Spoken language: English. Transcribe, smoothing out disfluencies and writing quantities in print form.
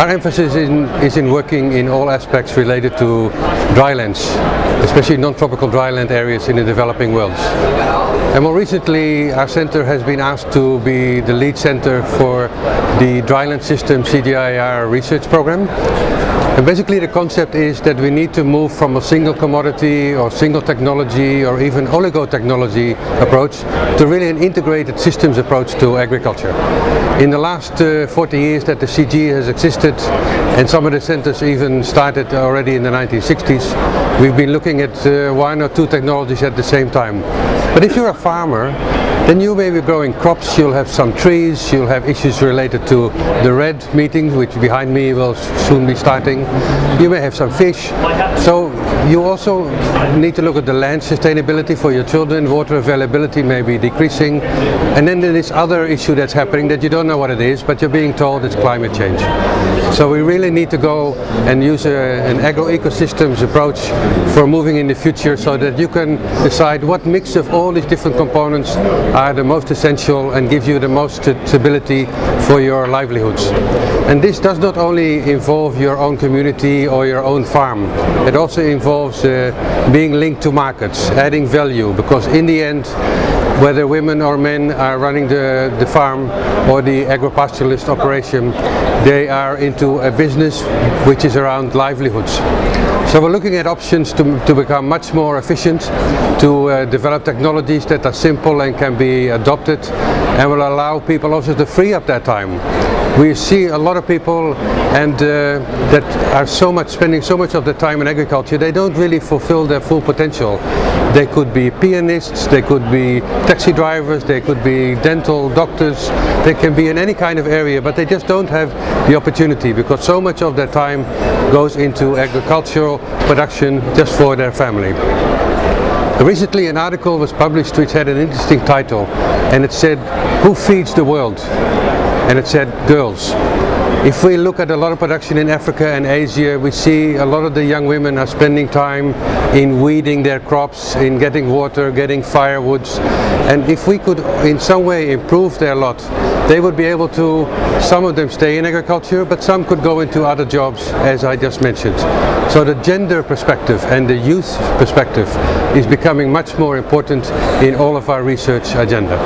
Our emphasis is in working in all aspects related to drylands, especially non-tropical dryland areas in the developing world. And more recently, our center has been asked to be the lead center for the Dryland System CGIAR research program. And basically the concept is that we need to move from a single commodity or single technology or even oligo-technology approach to really an integrated systems approach to agriculture. In the last 40 years that the CG has existed, and some of the centers even started already in the 1960s, we've been looking at one or two technologies at the same time. But if you're a farmer, then you may be growing crops, you'll have some trees, you'll have issues related to the RED meetings, which behind me will soon be starting. You may have some fish. So you also need to look at the land sustainability for your children, water availability may be decreasing. And then there is other issue that's happening that you don't know what it is, but you're being told it's climate change. So we really need to go and use an agro-ecosystems approach for moving in the future so that you can decide what mix of all these different components are the most essential and give you the most stability for your livelihoods. And this does not only involve your own community or your own farm, it also involves being linked to markets, adding value, because in the end, whether women or men are running the farm or the agro-pastoralist operation, they are into a business which is around livelihoods. So we're looking at options to become much more efficient, to develop technologies that are simple and can be adopted and will allow people also to free up their time. We see a lot of people and that are spending so much of their time in agriculture, they don't really fulfill their full potential. They could be pianists, they could be taxi drivers, they could be dental doctors, they can be in any kind of area, but they just don't have the opportunity because so much of their time goes into agricultural production just for their family. Recently an article was published which had an interesting title, and it said, "Who feeds the world?" And it said, girls. If we look at a lot of production in Africa and Asia, we see a lot of the young women are spending time in weeding their crops, in getting water, getting firewoods. And if we could in some way improve their lot, they would be able to, some of them stay in agriculture, but some could go into other jobs, as I just mentioned. So the gender perspective and the youth perspective is becoming much more important in all of our research agenda.